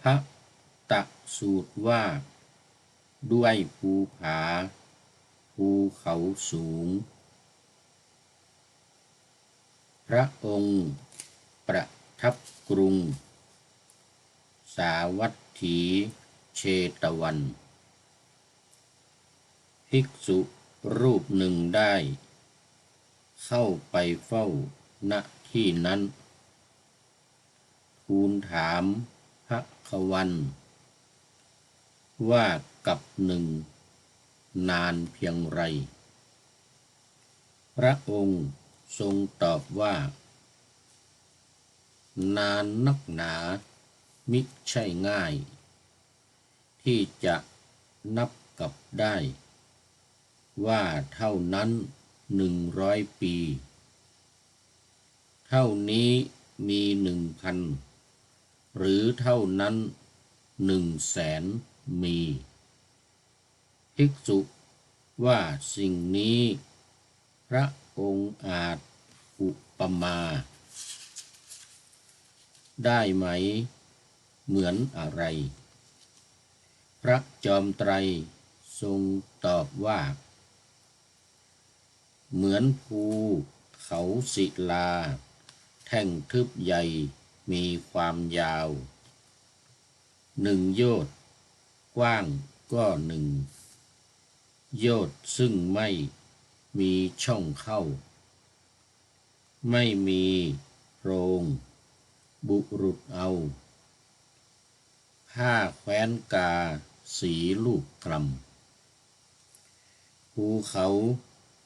พระตะสูตรว่าด้วยภูผาภูเขาสูงพระองค์ประทับกรุงสาวัตถีเชตวันภิกษุรูปหนึ่งได้เข้าไปเฝ้าณที่นั้นทูลถามพระขวันว่ากับหนึ่งนานเพียงไรพระองค์ทรงตอบว่านานนักหนามิใช่ง่ายที่จะนับกับได้ว่าเท่านั้น100 ปีเท่านี้มี1,000หรือเท่านั้น100,000มีภิกษุว่าสิ่งนี้พระองค์อาจอุปมาได้ไหมเหมือนอะไรพระจอมไตรทรงตอบว่าเหมือนภูเขาศิลาแท่งทึบใหญ่มีความยาว1 โยชน์กว้างก็1 โยชน์ซึ่งไม่มีช่องเข้าไม่มีโพรงบุรุษเอาผ้าแคว้นกาสีลูกกลำภูเขา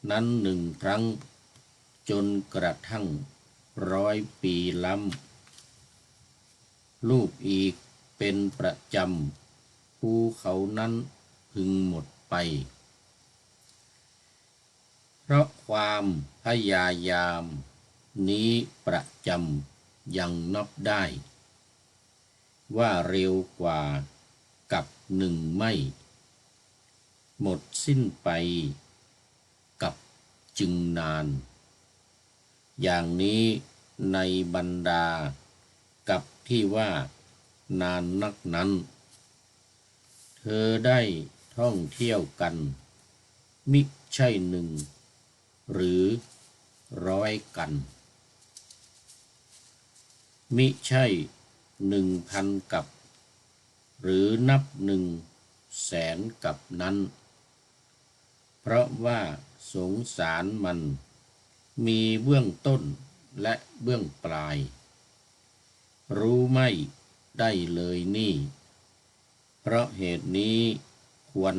นั้น1 ครั้งจนกระทั่ง100 ปีล้ำลูกอีกเป็นประจำภูเขานั้นพึงหมดไปเพราะความพยายามนี้ประจำยังนับได้ว่าเร็วกว่ากับ1 ไม่หมดสิ้นไปกับจึงนานอย่างนี้ในบรรดากับที่ว่านานนักนั้นเธอได้ท่องเที่ยวกันมิใช่1หรือ100กันมิใช่1,000กับหรือนับ100,000กับนั้นเพราะว่าสงสารมันมีเบื้องต้นและเบื้องปลายรู้ไม่ได้เลยนี่เพราะเหตุนี้ควร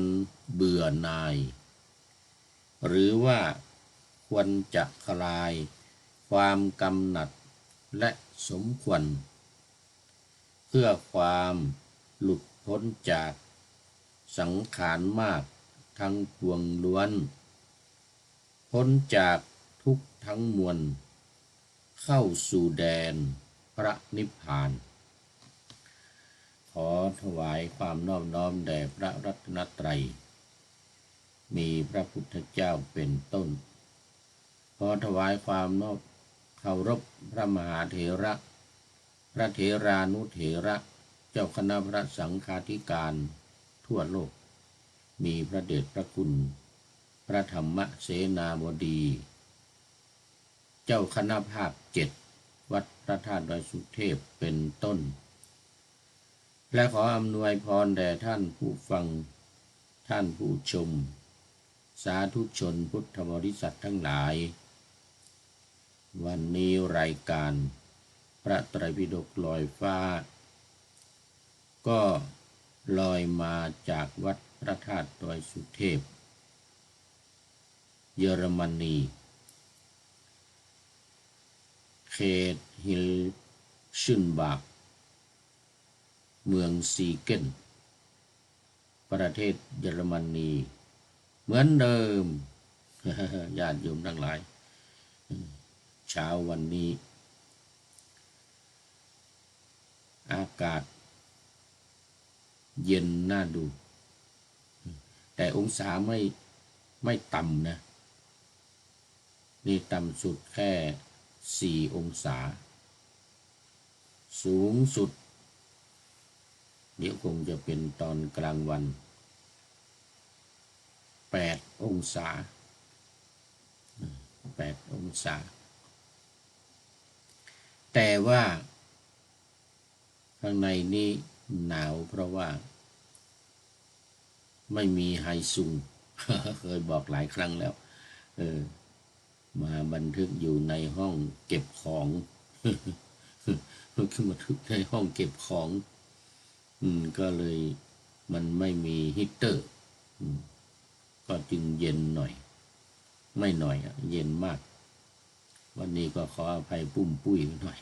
เบื่อหน่ายหรือว่าควรจะคลายความกำหนัดและสมควรเพื่อความหลุดพ้นจากสังขารมากทั้งปวงล้วนพ้นจากทุกข์ทั้งมวลเข้าสู่แดนพระนิพพานขอถวายความนอบน้อมแด่พระรัตนตรัยมีพระพุทธเจ้าเป็นต้นขอถวายความนอบเคารพพระมหาเถระพระเถรานุเถระเจ้าคณะพระสังฆาธิการทั่วโลกมีพระเดชพระคุณพระธรรมเสนาบดีเจ้าคณะภาค7วัดพระธาตุดอยสุเทพเป็นต้นและขออำนวยพรแด่ท่านผู้ฟังท่านผู้ชมสาธุชนพุทธบริษัททั้งหลายวันนี้รายการพระไตรปิฎกลอยฟ้าก็ลอยมาจากวัดพระธาตุดอยสุเทพเยอรมนีเขตฮิลชุนบากเมืองซีเกนประเทศเยอรมนีเหมือนเดิม ญาติโยมทั้งหลายเช้าวันนี้อากาศเย็นน่าดูแต่องศาไม่ต่ำนะนี่ต่ำสุดแค่4 องศาสูงสุด เดี๋ยวคงจะเป็นตอนกลางวัน8 องศา8 องศาแต่ว่าข้างในนี้หนาวเพราะว่าไม่มีไฮซุง เคยบอกหลายครั้งแล้วมาบันทึกอยู่ในห้องเก็บของขึ้นมาทึกในห้องเก็บของก็เลยมันไม่มีฮีตเตอร์ก็จึงเย็นหน่อยไม่หน่อยเย็นมากวันนี้ก็ขออภัยปุ้มปุ้ยหน่อย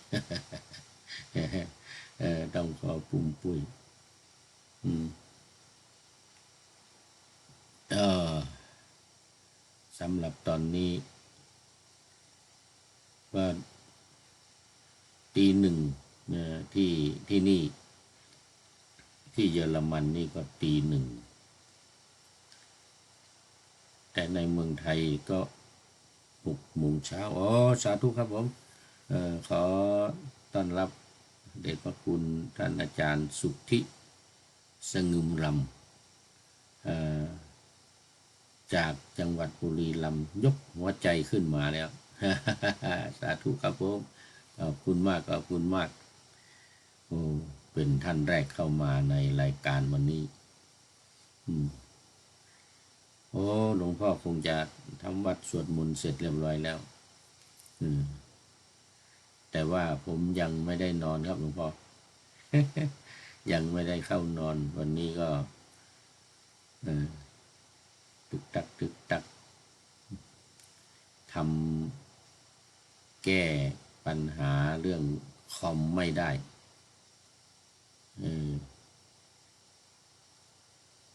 ต้องขอปุ้มปุ้ยสำหรับตอนนี้ว่าตี 1ที่นี่ที่เยอรมันนี่ก็ตี 1แต่ในเมืองไทยก็6 โมงเช้าสาธุครับผมขอต้อนรับเดชพระคุณท่านอาจารย์สุทธิสงึมรำจากจังหวัดบุรีรัมย์ยกหัวใจขึ้นมาแล้ว สาธุครับผมขอบคุณมากขอบคุณมากเป็นท่านแรกเข้ามาในรายการวันนี้หลวงพ่อคงจะทำวัดสวดมนต์เสร็จเรียบร้อยแล้วแต่ว่าผมยังไม่ได้นอนครับหลวงพ่อ ยังไม่ได้เข้านอนวันนี้ก็ตึกตักทำแก้ปัญหาเรื่องคอมไม่ได้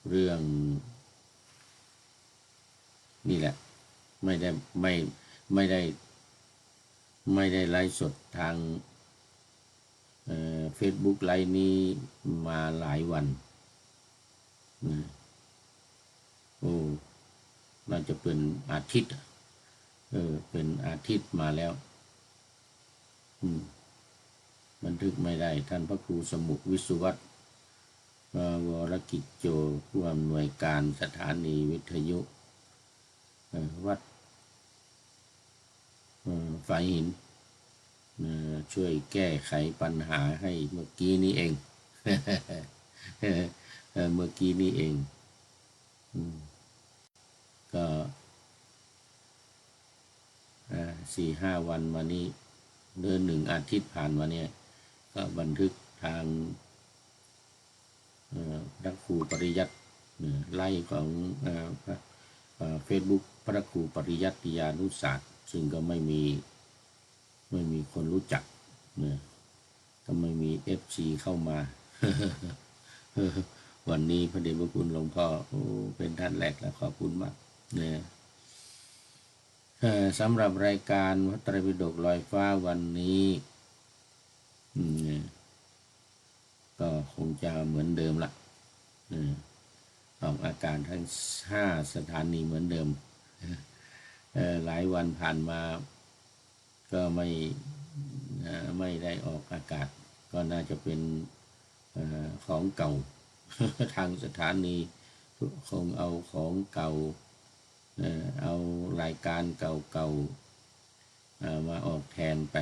เรื่องนี่แหละไม่ได้ไลฟ์สดทางFacebook ไลฟ์นี้มาหลายวันน่าจะเป็นอาทิตย์เป็นอาทิตย์มาแล้วบันทึกไม่ได้ท่านพระครูสมุขวิสุวัตรวรกิจโจผู้อำนวยการสถานีวิทยุวัดฝายหินช่วยแก้ไขปัญหาให้เมื่อกี้นี้เอง เมื่อกี้นี้เองก็4-5 วันมานี้เดือน1 อาทิตย์ผ่านมาเนี่ยก็บันทึกทางพระครูปริยัติไล่ของFacebook พระครูปริยัติยานุศาสตร์ซึ่งก็ไม่มีคนรู้จักก็ไม่มี FC เข้ามา วันนี้พระเดชพระคุณหลวงพ่อเป็นท่านแรกแล้วขอบคุณมากสำหรับรายการพระไตรปิฎกลอยฟ้าวันนี้ก็คงจะเหมือนเดิมละออกอากาศทั้ง5 สถานีเหมือนเดิมหลายวันผ่านมาก็ไม่ได้ออกอากาศก็น่าจะเป็นของเก่า ทางสถานีคงเอาของเก่าเอารายการเก่าๆมาออกแทนไป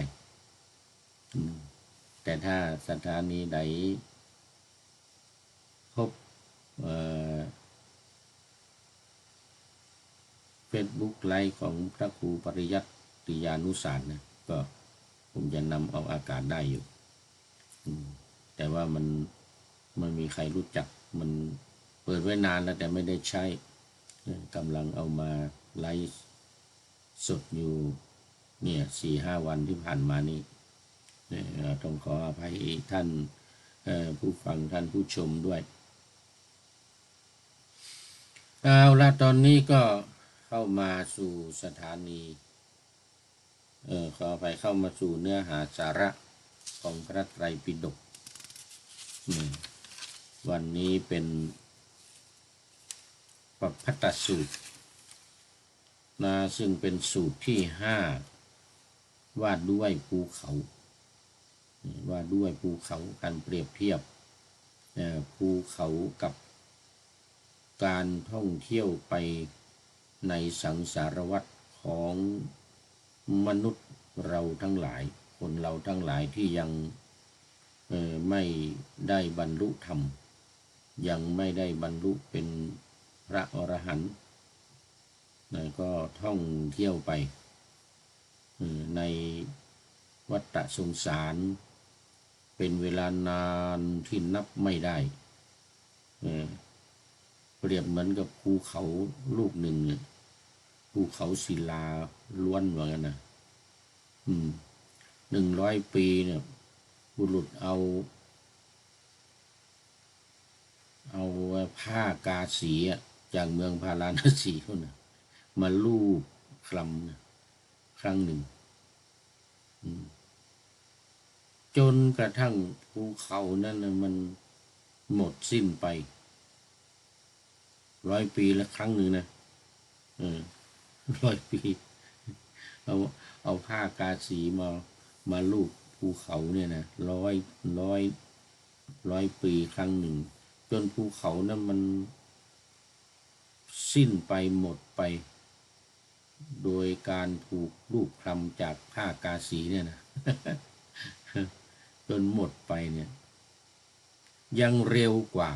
แต่ถ้าสถานีใดพบFacebook ไลฟ์ของพระครูปริยัติยานุศาสตร์นะก็ผมจะนำออกอากาศได้อยู่แต่ว่ามันไม่มีใครรู้จักมันเปิดไว้นานแล้วแต่ไม่ได้ใช้กำลังเอามาไลฟ์สดอยู่เนี่ย4-5 วันที่ผ่านมานี้ต้องขออภัยท่านผู้ฟังท่านผู้ชมด้วยเอาละตอนนี้ก็เข้ามาสู่สถานีขอไปเข้ามาสู่เนื้อหาสาระของพระไตรปิฎกวันนี้เป็นปภัตตสูตรซึ่งเป็นสูตรที่5ว่าด้วยภูเขาการเปรียบเทียบ ภูเขากับการท่องเที่ยวไปในสังสารวัฏของมนุษย์เราทั้งหลายคนเราทั้งหลายที่ยังไม่ได้บรรลุธรรมยังไม่ได้บรรลุเป็นพระอรหันต์ก็ท่องเที่ยวไปในวัฏสงสารเป็นเวลานานที่นับไม่ได้เปรียบเหมือนกับภูเขาลูกหนึ่งภูเขาศิลาล้วนว่างั้นนะ100 ปีเนี่ยบุรุษเอาผ้ากาสีจากเมืองพาราณสีนะมาลูบคลำนะครั้งหนึ่งจนกระทั่งภูเขานั้นมันหมดสิ้นไป100 ปีละครั้งหนึ่งนะ100 ปีเอาผ้ากาสีมาลูบภูเขาเนี่ยนะร้อยปีครั้งหนึ่งจนภูเขานั้นมันสิ้นไปหมดไปโดยการถูกลูบคลำจากผ้ากาสีเนี่ยนะ จนหมดไปเนี่ยยังเร็วกว่า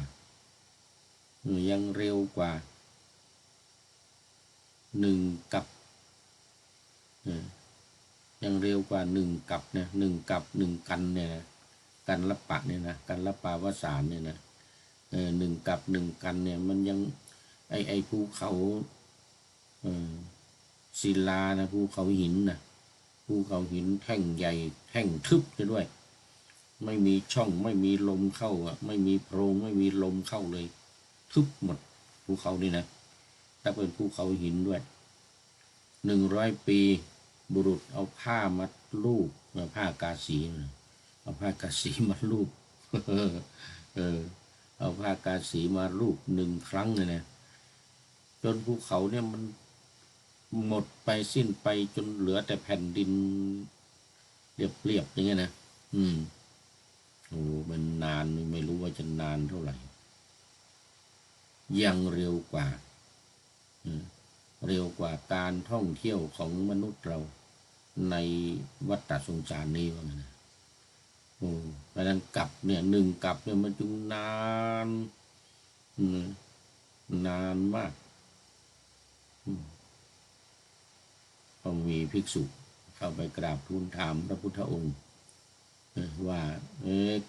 1 กับยังเร็วกว่า1 กับนะ1 กับ 1 กันเนี่ยนะกันละปะเนี่ยนะกันละปาวสานเนี่ยนะ1 กับ 1 กันเนี่ยมันยังไอภูเขาศิลานะภูเขาหินนะภูเขาหินแท่งใหญ่แท่งทึบจะด้วยไม่มีช่องไม่มีลมเข้าไม่มีโพรงไม่มีลมเข้าเลยทึบหมดภูเขานี่นะถ้าเป็นภูเขาหินด้วย100 ปีบุรุษเอาผ้ามาลูบผ้ากาสีเอาผ้ากาสีมาลูบเอาผ้ากาสีมาลูบ1 ครั้งเลยนะจนภูเขาเนี่ยมันหมดไปสิ้นไปจนเหลือแต่แผ่นดินเรียบๆอย่างเงี้ยนะโอ้มันนานไม่รู้ว่าจะนานเท่าไหร่ยังเร็วกว่าการท่องเที่ยวของมนุษย์เราในวัฏสงสารนี้ว่างั้นนะเพราะนั้นกลับเนี่ย1 กับเนี่ยมันจึงนานมากพอมีภิกษุเข้าไปกราบทูลถามพระพุทธองค์ว่า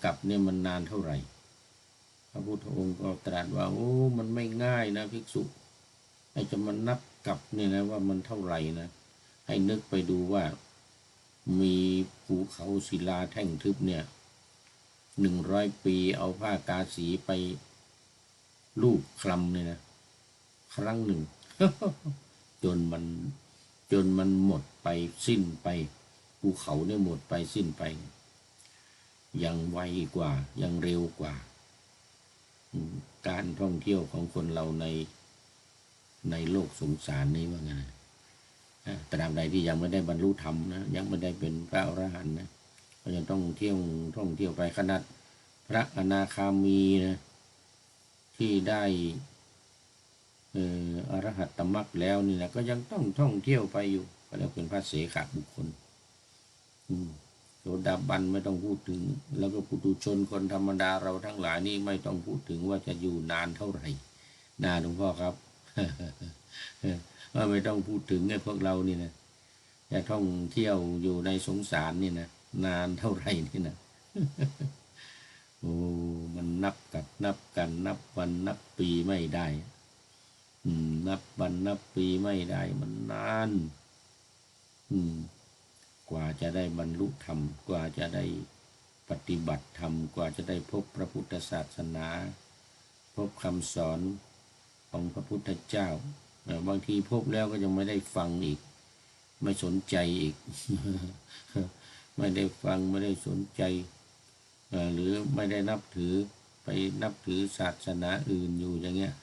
กลับเนี่ยมันนานเท่าไหร่พระพุทธองค์ก็ตรัสว่าโอ้มันไม่ง่ายนะภิกษุให้จะมานับกลับเนี่ยนะว่ามันเท่าไหร่นะให้นึกไปดูว่ามีภูเขาศิลาแท่งทึบเนี่ย100 ปีเอาผ้ากาสีไปลูบคลำเนี่ยนะครั้งหนึ่ง จนมันหมดไปสิ้นไปภูเขาเนี่ยหมดไปสิ้นไปยังไวกว่ายังเร็วกว่าการท่องเที่ยวของคนเราในโลกสงสารนี้ว่าไงนะตราบใดที่ยังไม่ได้บรรลุธรรมนะยังไม่ได้เป็นพระอรหันต์นะก็ยังต้องท่องเที่ยวไปขนาดพระอนาคามีนะที่ได้อรหัตตมรรคแล้วนี่นะก็ยังต้องท่องเที่ยวไปอยู่ก็เรียกเป็นพระเสขบุคคลโสดาบันไม่ต้องพูดถึงแล้วก็ปุถุชนคนธรรมดาเราทั้งหลายนี่ไม่ต้องพูดถึงว่าจะอยู่นานเท่าไหร่นานหลวงพ่อครับ ว่าไม่ต้องพูดถึงไอ้พวกเรานี่นะจะท่องเที่ยวอยู่ในสงสารนี่นะนานเท่าไหร่นี่นะ โอ้มันนับกันนับวันนับปีไม่ได้นับวันนับปีไม่ได้มันนานกว่าจะได้บรรลุธรรมกว่าจะได้ปฏิบัติธรรมกว่าจะได้พบพระพุทธศาสนาพบคำสอนของพระพุทธเจ้าบางทีพบแล้วก็ยังไม่ได้ฟังอีกไม่สนใจอีก ไม่ได้ฟังไม่ได้สนใจหรือไม่ได้นับถือไปนับถือศาสนาอื่นอยู่อย่างเงี้ย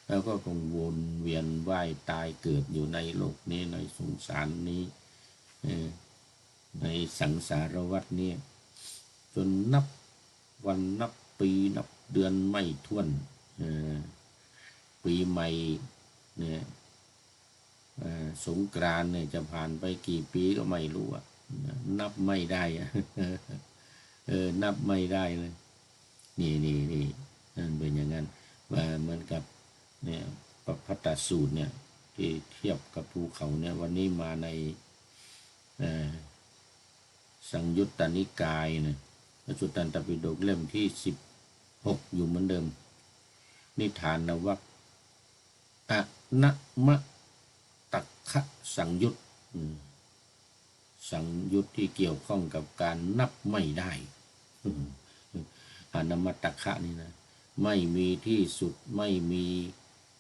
แล้วก็คงวนเวียนว่ายตายเกิดอยู่ในโลกนี้ในสงสารนี้ในสังสารวัฏนี้จนนับวันนับปีนับ เดือนไม่ถ้วนปีใหม่เนี่ยสงกรานต์เนี่ยจะผ่านไปกี่ปีก็ไม่รู้อะนับไม่ได้อะนับไม่ได้เลย นี่นั่นเป็นอย่างนั้นเหมือนกับเนี่ยปพัตตสูตรเนี่ยที่เทียบกับภูเขาเนี่ยวันนี้มาในสังยุตตนิกายเนี่ยพระสุตตันตปิฎกเล่มที่16อยู่เหมือนเดิมนิทานวรรคอะนะมะตักขะสังยุตสังยุตที่เกี่ยวข้องกับการนับไม่ได้อนามตักขะนี่นะไม่มีที่สุดไม่มี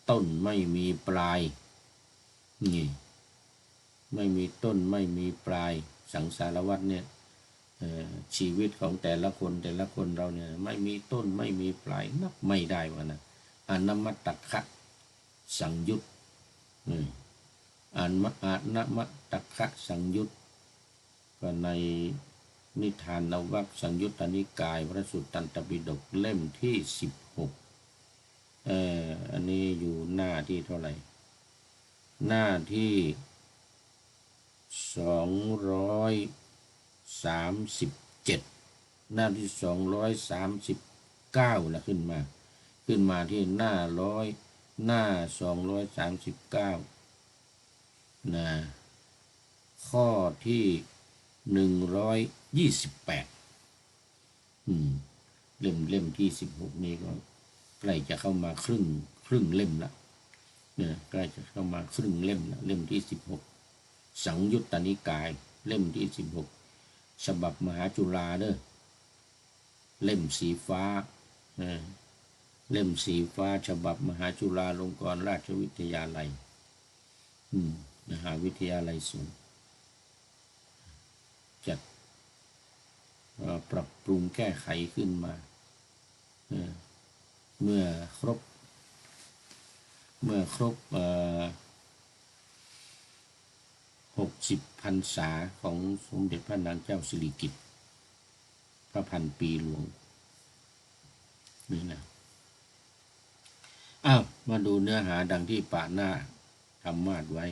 ต้นไม่มีปลายนี่ไม่มีต้นไม่มีปลายสังสารวัฏเนี่ยชีวิตของแต่ละคนเราเนี่ยไม่มีต้นไม่มีปลายนับไม่ได้วะนะอนามตักขะสังยุตอนามตักขะสังยุตก็ในนิทานนวรรคสังยุตตนิกายพระสุตตันตปิฎกเล่มที่16อันนี้อยู่หน้าที่เท่าไหร่หน้าที่237หน้าที่239นะขึ้นมาที่หน้า239นะข้อที่128เล่มที่16นี้ก็ใกล้จะเข้ามาครึ่งเล่มละเนี่ยใกล้จะเข้ามาครึ่งเล่มละเล่มที่16สังยุตตนิกายเล่มที่16ฉบับมหาจุฬาเด้อเล่มสีฟ้าเล่มสีฟ้าฉบับมหาจุฬาลงกรณราชวิทยาลัยมหาวิทยาลัยสูงจัดปรับปรุงแก้ไขขึ้นมาเมื่อครบ60 พรรษาของสมเด็จพระนางเจ้าสิริกิติ์พระพันปีหลวงนี่นะมาดูเนื้อหาดังที่ปาหน้าธรรมาสไว้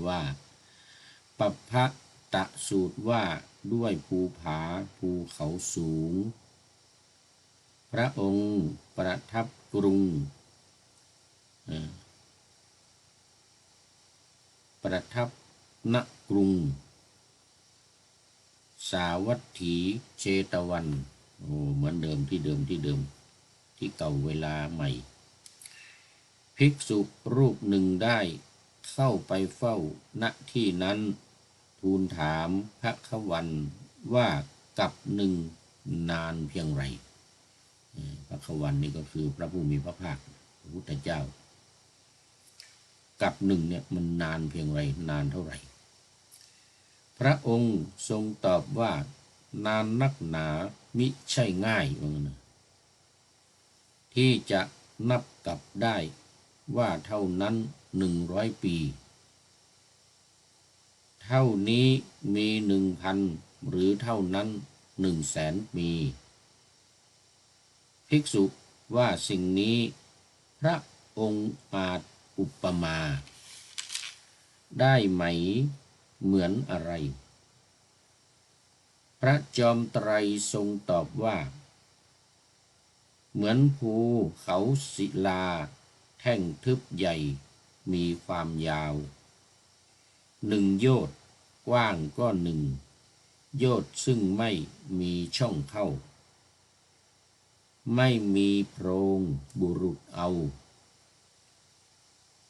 ว่าปัพพตสูตรว่าด้วยภูผาภูเขาสูงพระองค์ประทับกรุงณกรุงสาวัตถีเชตวันเหมือนเดิมที่เก่าเวลาใหม่ภิกษุรูปหนึ่งได้เข้าไปเฝ้าณที่นั้นทูลถามพระขวันว่ากับหนึ่งนานเพียงไรพระขวันนี่ก็คือพระผู้มีพระภาคพระพุทธเจ้ากับหนึ่งเนี่ยมันนานเพียงไรนานเท่าไหร่พระองค์ทรงตอบว่านานนักหนามิใช่ง่ายที่จะนับกลับได้ว่าเท่านั้น100 ปีเท่านี้มี 1,000 หรือเท่านั้น100,000 ปีภิกษุว่าสิ่งนี้พระองค์อาจอุปมาได้ไหมเหมือนอะไรพระจอมไตรทรงตอบว่าเหมือนภูเขาศิลาแท่งทึบใหญ่มีความยาว1 โยชน์กว้างก็1 โยชน์ซึ่งไม่มีช่องเข้าไม่มีโพรงบุรุษเอา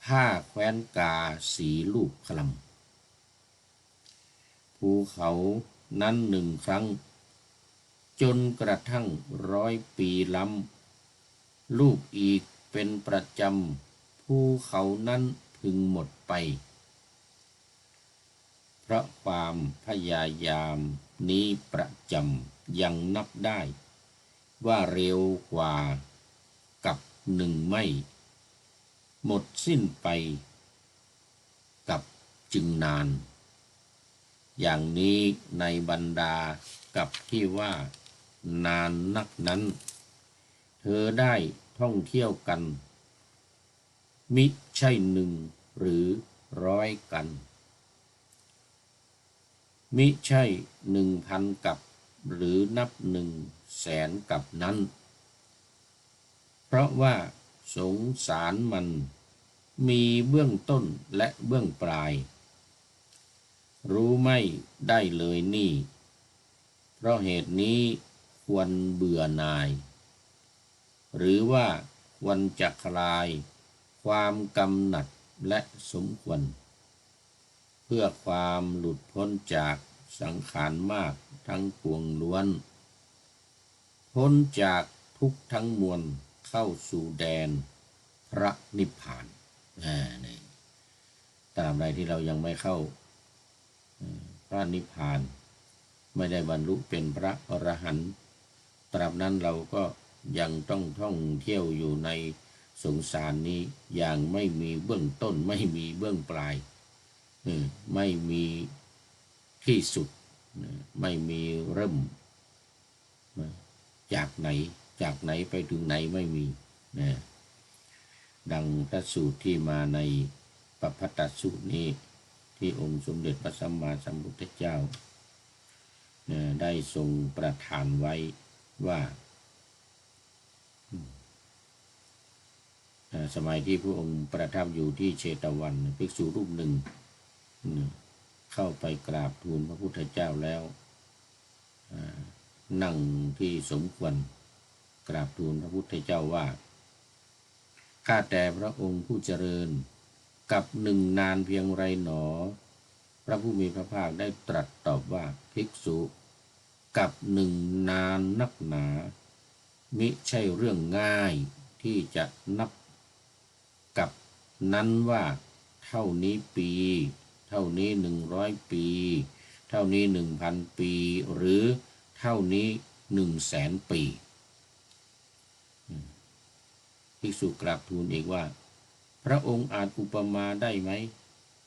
ผ้าแคว้นกาสีลูกคลำภูเขานั้น1 ครั้งจนกระทั่ง100 ปีล้ำลูกอีกเป็นประจำภูเขานั้นพึงหมดไปเพราะความพยายามนี้ประจำยังนับได้ว่าเร็วกว่ากับ1 ไม่หมดสิ้นไปกับจึงนานอย่างนี้ในบรรดากับที่ว่า นานนักนั้น เธอได้ท่องเที่ยวกันมิใช่หนึ่งหรือร้อยกันมิใช่1,000 กับหรือนับ100,000 กับนั้นเพราะว่าสงสารมันมีเบื้องต้นและเบื้องปลายรู้ไม่ได้เลยนี่เพราะเหตุนี้ควรเบื่อหน่ายหรือว่าควรจะคลายความกำหนัดและสมควรเพื่อความหลุดพ้นจากสังขารมากทั้งปวงล้วนพ้นจากทุกข์ทั้งมวลเข้าสู่แดนพระนิพพานนี่ตราบใดที่เรายังไม่เข้าพระนิพพานไม่ได้บรรลุเป็นพระอรหันต์ตราบนั้นเราก็ยังต้องท่องเที่ยวอยู่ในสงสารนี้อย่างไม่มีเบื้องต้นไม่มีเบื้องปลายไม่มีที่สุดไม่มีเริ่มจากไหนไปถึงไหนไม่มีดังพระสูตรที่มาในปภัตตสูตรนี้ที่องค์สมเด็จพระสัมมาสัมพุทธเจ้าได้ทรงประทานไว้ว่าสมัยที่พระองค์ประทับอยู่ที่เชตวันภิกษุรูปหนึ่งเข้าไปกราบทูลพระพุทธเจ้าแล้วนั่งที่สมควรกราบทูลพระพุทธเจ้าว่าข้าแต่พระองค์ผู้เจริญกับหนึ่งนานเพียงไรหนอพระผู้มีพระภาคได้ตรัสตอบว่าภิกษุกับหนึ่งนานนักหนามิใช่เรื่องง่ายที่จะนับกับนั้นว่าเท่านี้ปีเท่านี้100 ปีเท่านี้1,000 ปีหรือเท่านี้100,000 ปีภิกษุกราบทูลอีกว่าพระองค์อาจอุปมาได้ไหม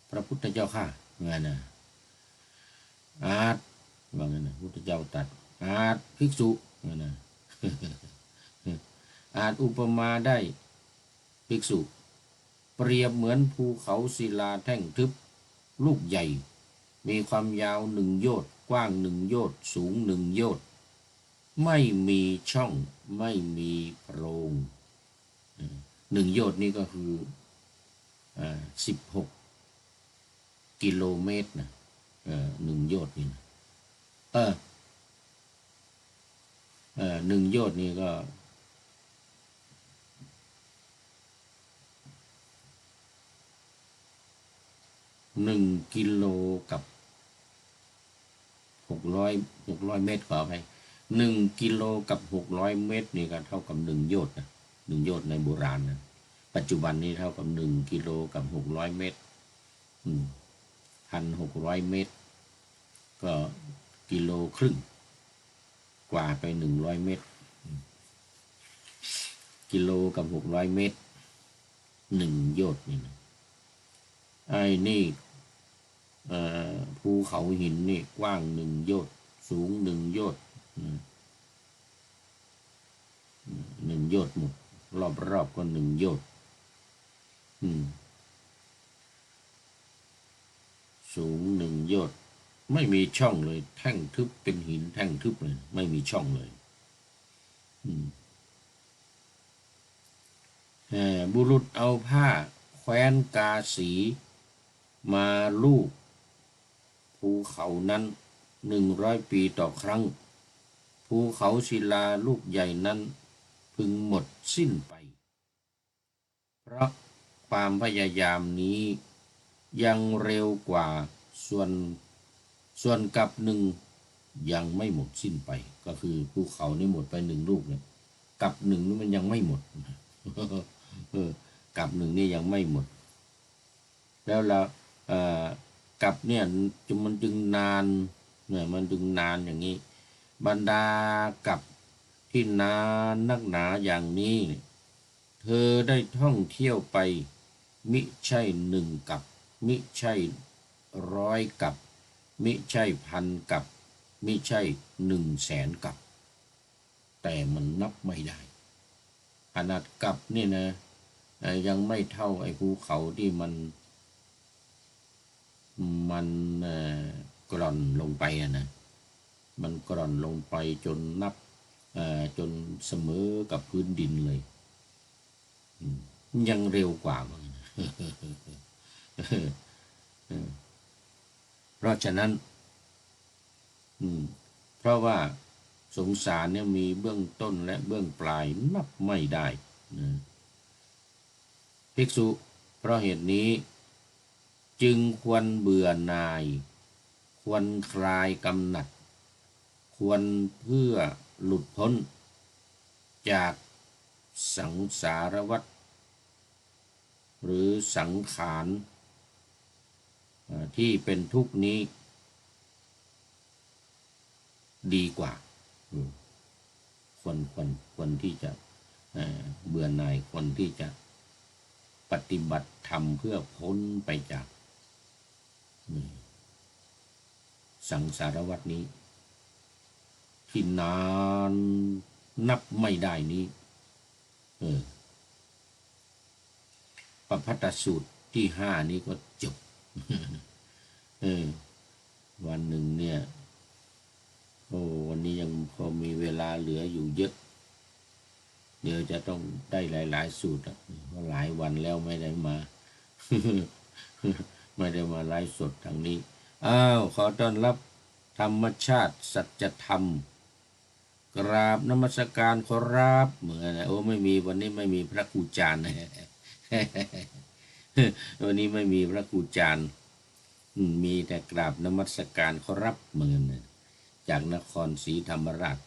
พระพุทธเจ้าข้างั้นนะอาจว่างั้นนะพุทธเจ้าตรัสอาจภิกษุงั้นนะ อาจอุปมาได้ภิกษุเปรียบเหมือนภูเขาศิลาแท่งทึบลูกใหญ่มีความยาว1 โยชน์กว้าง1 โยชน์สูง1 โยชน์ไม่มีช่องไม่มีโพรง1 โยชน์นี่ก็คือ16 กิโลเมตรนะ1 โยชน์นี่นะ1 โยชน์นี่ก็1 กิโลกับ600 เมตรขอไป1 กิโลกับ600 เมตรนี่ก็เท่ากับ1 โยชน์นะ1 โยชน์ในโบราณนะปัจจุบันนี้เท่ากับ1 กิโลกับ600 เมตร1,600 เมตรก็กิโลครึ่งกว่าไป100 เมตรกิโลกับ600 เมตร1 โยชน์นี่นะไอ้นี่ภูเขาหินนี่กว้าง1 โยชน์สูง1 โยชน์1 โยชน์หมดรอบก็1 โยชน์สูง1 โยชน์ไม่มีช่องเลยแท่งทึบเป็นหินแท่งทึบเลยไม่มีช่องเลยบุรุษเอาผ้าแคว้นกาสีมาลูบภูเขานั้น100 ปีต่อครั้งภูเขาศิลาลูกใหญ่นั้นพึงหมดสิ้นไปเพราะความพยายามนี้ยังเร็วกว่าส่วนกับหนึ่งยังไม่หมดสิ้นไปก็คือภูเขานี่หมดไป1 ลูกเนี่ยกับ1นี่มันยังไม่หมดกับ1นี่ยังไม่หมดแล้วเรากับเนี่ยมันจึงนานเนี่ยมันจึงนานอย่างนี้บรรดากับที่นานนักหนาอย่างนี้เธอได้ท่องเที่ยวไปมิใช่1 กับมิใช่100 กับมิใช่1,000 กับมิใช่100,000 กับ แต่มันนับไม่ได้ขนาดกลับนี่นะยังไม่เท่าไอ้ภูเขาที่มันกร่อนลงไปนะมันกร่อนลงไปจนนับจนเสมอกับพื้นดินเลยยังเร็วกว่ามัน เพราะฉะนั้นเพราะว่าสงสารเนี่ยมีเบื้องต้นและเบื้องปลายนับไม่ได้ภิกษุเพราะเหตุนี้จึงควรเบื่อหน่ายควรคลายกำหนัดควรเพื่อหลุดพ้นจากสังสารวัฏหรือสังขารที่เป็นทุกข์นี้ดีกว่าควรที่จะเบื่อหน่ายควรที่จะปฏิบัติธรรมเพื่อพ้นไปจากสังสารวัฏนี้ที่นานนับไม่ได้นี้ปภัตตสูตรที่5นี้ก็จบวันหนึ่งเนี่ยวันนี้ยังพอมีเวลาเหลืออยู่เยอะเดี๋ยวจะต้องได้หลายๆสูตรเพราะหลายวันแล้วไม่ได้มา ไม่ได้มาไลฟ์สดทางนี้ขอต้อนรับธรรมชาติสัจธรรมกราบนมัสการขอรับเหมือนไม่มีวันนี้ไม่มีพระครูจารย์นะ วันนี้ไม่มีพระครูจารย์มีแต่กราบนมัสการขอรับเหมือนจากนครศรีธรรมราช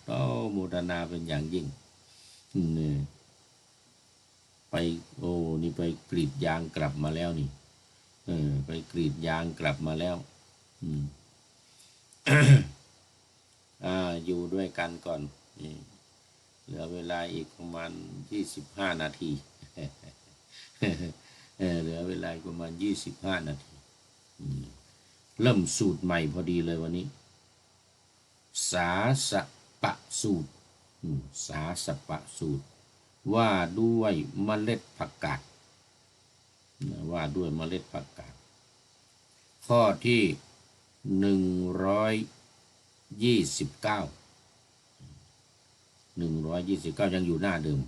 โมทนาเป็นอย่างยิ่งไปนี่ไปกรีดยางกลับมาแล้วนี่ไปกรีดยางกลับมาแล้วอยู่ด้วยกันก่อนเหลือเวลาอีกประมาณ25 นาทีเหลือเวลาประมาณ25 นาทีเริ่มสูตรใหม่พอดีเลยวันนี้สาสปะสูตรสาสปะสูตรว่าด้วยเมล็ดผักกาดว่าด้วยเมล็ดผักกาดข้อที่129ยังอยู่หน้าเดิม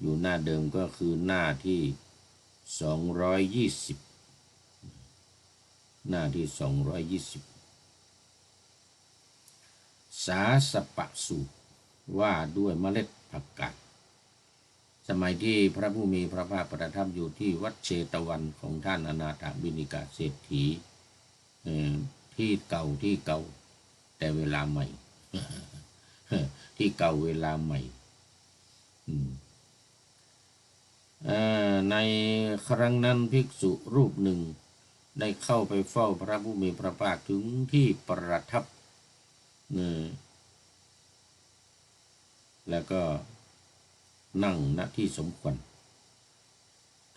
อยู่หน้าเดิมก็คือหน้าที่220หน้าที่220สาสปะสูตรว่าด้วยเมล็ดผักกาดสมัยที่พระผู้มีพระภาคประทับอยู่ที่วัดเชตวันของท่านอนาถบิณฑิกเศรษฐีที่เก่าแต่เวลาใหม่ ที่เก่าเวลาใหม่ในครั้งนั้นภิกษุรูปหนึ่งได้เข้าไปเฝ้าพระผู้มีพระภาคถึงที่ประทับแล้วก็นั่งณที่สมควร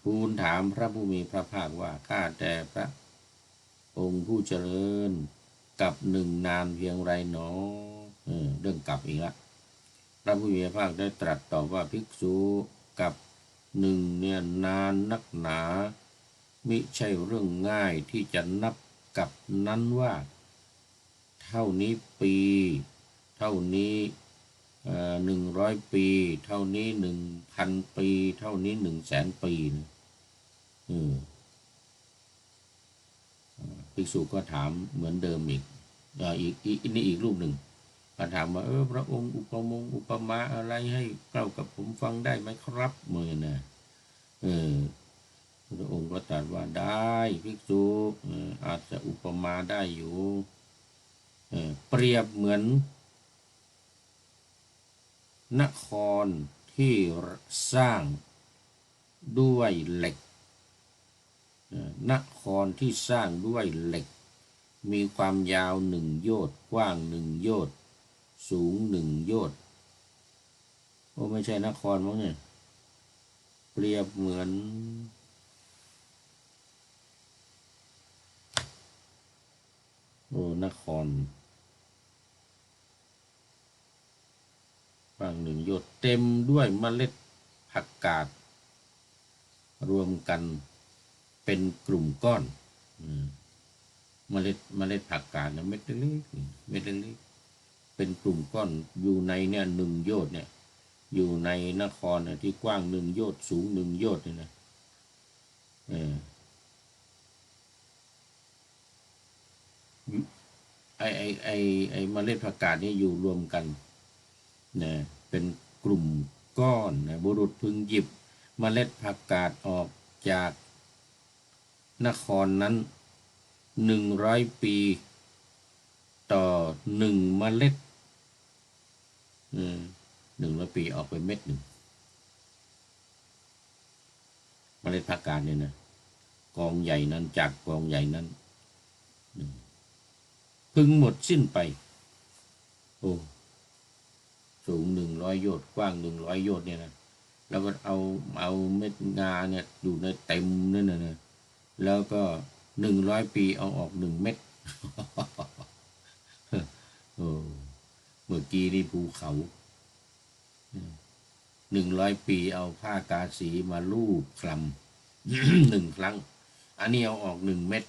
ทูลถามพระผู้มีพระภาคว่าข้าแต่พระองค์ผู้เจริญกับหนึ่งนานเพียงไรหนอเรื่องกลับอีกละพระผู้มีพระภาคได้ตรัสตอบว่าภิกษุกับหนึ่งเนี่ยนานนักหนามิใช่เรื่องง่ายที่จะนับกับนั้นว่าเท่านี้ปีเท่านี้100 ปีเท่านี้1,000 ปีเท่านี้100,000 ปีนะภิกษุก็ถามเหมือนเดิมอีกนี่อีกรูปหนึ่งก็ถามว่าพระองค์อุปมาอะไรให้เล่ากับผมฟังได้ไหมครับเมื่อนะพระองค์ก็ตรัสว่าได้ภิกษุอาจจะอุปมาได้อยู่เปรียบเหมือนนครที่สร้างด้วยเหล็กนครที่สร้างด้วยเหล็กมีความยาว1 โยชน์กว้าง1 โยชน์สูง1 โยชน์ไม่ใช่นครมั้งเนี่ยเปรียบเหมือนนคร กว้างหนึ่งโยชน์เต็มด้วยเมล็ดผักกาดรวมกันเป็นกลุ่มก้อนเมล็ดผักกาดนะเม็ดเล็กๆเม็ดเล็กๆเป็นกลุ่มก้อนอยู่ในเนี่ยหนึ่งโยชน์เนี่ยอยู่ในนครที่กว้างหนึ่งโยชน์สูงหนึ่งโยชน์เนี่ยนะไอเมล็ดผักกาดนี่อยู่รวมกันนะเป็นกลุ่มก้อนนะบุรุษพึงหยิบเมล็ดผักกาดออกจากนครนั้น100 ปีต่อ1 เมล็ด100 ปีออกไปเม็ดหนึ่งเมล็ดผักกาดเนี่ยนะกองใหญ่นั้นจากกองใหญ่นั้นพึงหมดสิ้นไปโอ้สูง100 โยชน์กว้าง100 โยชน์เนี่ยนะแล้วก็เอาเม็ดงาเนี่ยอยู่ในเต็มนั่นนะแล้วก็100 ปีเอาออก1 เม็ดโอ้เมื่อกี้นี่ภูเขา100 ปีเอาผ้ากาสีมาลูบคลำ1 ครั้งอันนี้เอาออก1 เม็ด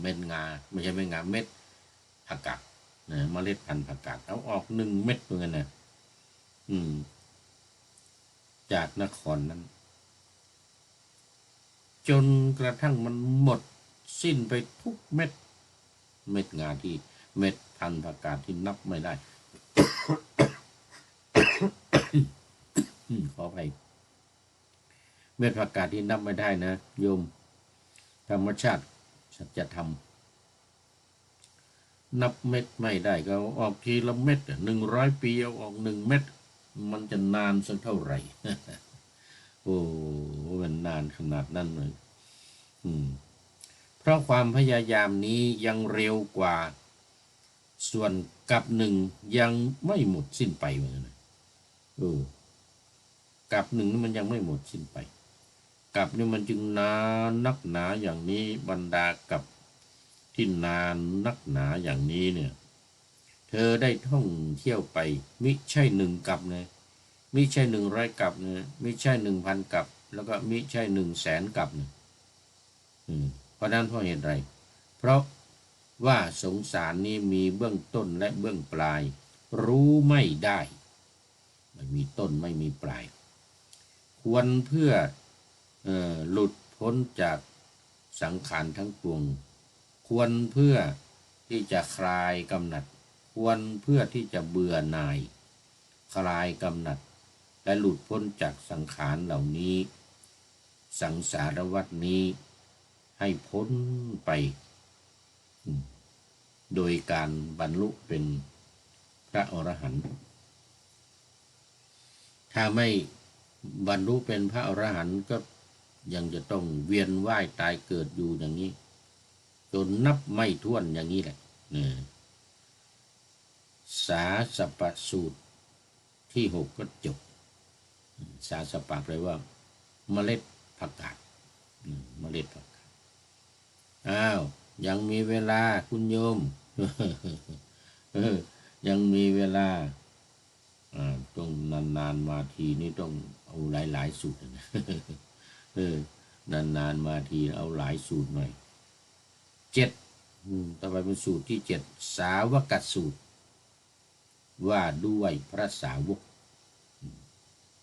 เม็ดงาไม่ใช่เม็ดงาเม็ดผักกาดเมล็ดพันธุ์ผักกาดเอาออก1 เม็ดเหมือนกันนะจากนครนั้นจนกระทั่งมันหมดสิ้นไปทุกเม็ดงาที่เม็ดพันธุ์ผักกาดที่นับไม่ได้ ขออภัยเม็ดผักกาดที่นับไม่ได้นะโยมธรรมชาติสัจธรรมนับเม็ดไม่ได้ก็ออกทีละเม็ด100 ปีเอาออก1 เม็ดมันจะนานสักเท่าไหร่ โอ้มันนานขนาดนั้นเลยเพราะความพยายามนี้ยังเร็วกว่าส่วนกับหนึ่งยังไม่หมดสิ้นไปเหมือนกันกับหนึ่งนี่มันยังไม่หมดสิ้นไปกับนี่มันจึงนานนักหนาอย่างนี้บรรดากับที่นานนักหนาอย่างนี้เนี่ยเธอได้ท่องเที่ยวไปมิใช่1 กับนะมิใช่100 กับนะมิใช่1,000 กับแล้วก็มิใช่100,000 กับนะเพราะนั้นเพราะเหตุไรเพราะว่าสงสารนี้มีเบื้องต้นและเบื้องปลายรู้ไม่ได้ไม่มีต้นไม่มีปลายควรเพื่อหลุดพ้นจากสังขารทั้งปวงควรเพื่อที่จะคลายกำหนัดควรเพื่อที่จะเบื่อหน่ายคลายกำหนัดและหลุดพ้นจากสังขารเหล่านี้สังสารวัฏนี้ให้พ้นไปโดยการบรรลุเป็นพระอรหันต์ถ้าไม่บรรลุเป็นพระอรหันต์ก็ยังจะต้องเวียนว่ายตายเกิดอยู่อย่างนี้จนนับไม่ถ้วนอย่างนี้แหละสาสปสูตรที่6ก็จบสาสปะแปลว่าเมล็ดผักกาดเมล็ดผักกาดยังมีเวลาคุณโยม ยังมีเวลาต้องนานๆมาทีนี่ต้องเอาหลายสูตรนะ นานๆมาทีเอาหลายสูตรหน่อย7ต่อไปเป็นสูตรที่7สาวกสูตรว่าด้วยพระสาวก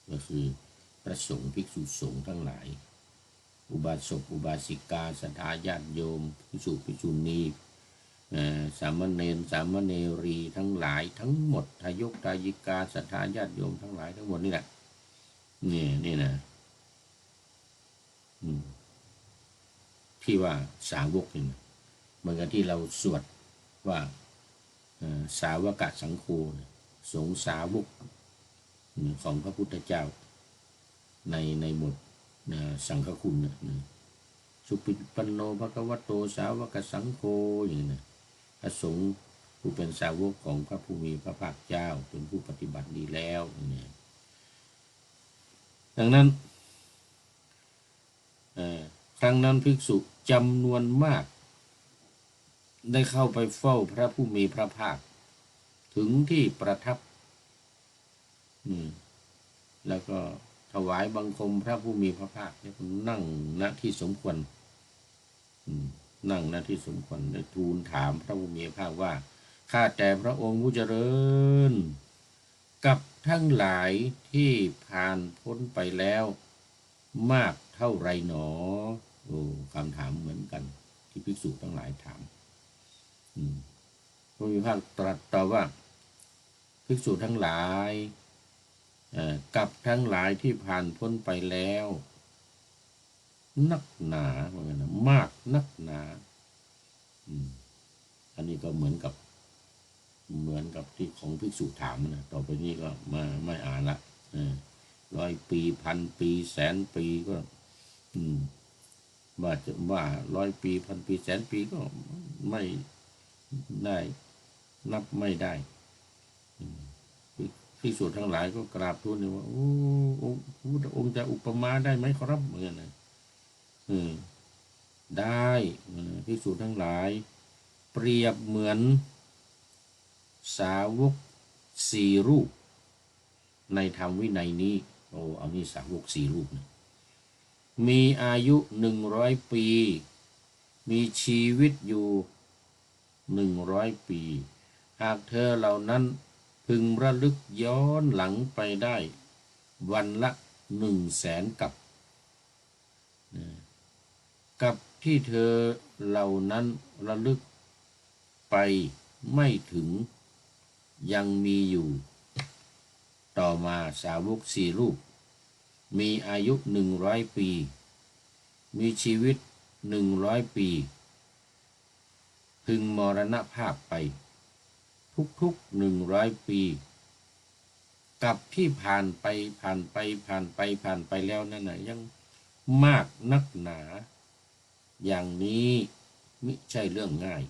ก็คือพระสงฆ์ภิกษุสงฆ์ทั้งหลายอุบาสกอุบาสิกาศรัทธาญาติโยมภิกษุภิกษุณีสามเณรสามเณรีทั้งหลายทั้งหมดทายกทายิกาศรัทธาญาติโยมทั้งหลายทั้งหมดนี่แหละนี่นะที่ว่าสาวกนี่เหมือนกับที่เราสวดว่าสาวกสังโฆสงฆ์สาวกของพระพุทธเจ้าในบทสังฆคุณสุปิปันโนภควโตสาวกสังโฆอย่างนี้นะพระสงฆ์ผู้เป็นสาวกของพระผู้มีพระภาคเจ้าเป็นผู้ปฏิบัติดีแล้วนี่ดังนั้นครั้งนั้นภิกษุจำนวนมากได้เข้าไปเฝ้าพระผู้มีพระภาคถึงที่ประทับ อืมแล้วก็ถวายบังคมพระผู้มีพระภาคเนี่ยนั่งณที่สมควรนั่งณที่สมควรได้ทูลถามพระผู้มีพระภาคว่าข้าแต่พระองค์ผู้เจริญกับทั้งหลายที่ผ่านพ้นไปแล้วมากเท่าไรหนอโอ้คำถามเหมือนกันที่ภิกษุทั้งหลายถามพระผู้มีพระภาคตรัสตอบว่าภิกษุทั้งหลายกับทั้งหลายที่ผ่านพ้นไปแล้วนักหนาเหมือนกันมากนักหนาอันนี้ก็เหมือนกับที่ของภิกษุถามนะต่อไปนี้ก็ไม่อ่านละ100 ปี1,000 ปี100,000 ปีก็ว่า100 ปี1,000 ปี100,000 ปีก็ไม่ได้นับไม่ได้ภิกษุทั้งหลายก็กราบทูลว่าโอ้องค์จะอุปมาได้ไหมครับเหมือนกันได้ภิกษุทั้งหลายเปรียบเหมือนสาวก4 รูปในธรรมวินัยนี้เอานี่สาวก4 รูปนะมีอายุ100 ปีมีชีวิตอยู่100 ปีหากเธอเหล่านั้นพึงระลึกย้อนหลังไปได้วันละ100,000 กับที่เธอเหล่านั้นระลึกไปไม่ถึงยังมีอยู่ต่อมาสาวก4 รูปมีอายุ100 ปีมีชีวิต100 ปีพึงมรณภาพไปทุก100 ปีกับที่ผ่านไปแล้วนั่นน่ะยังมากนักหนาอย่างนี้มิใช่เรื่องง่าย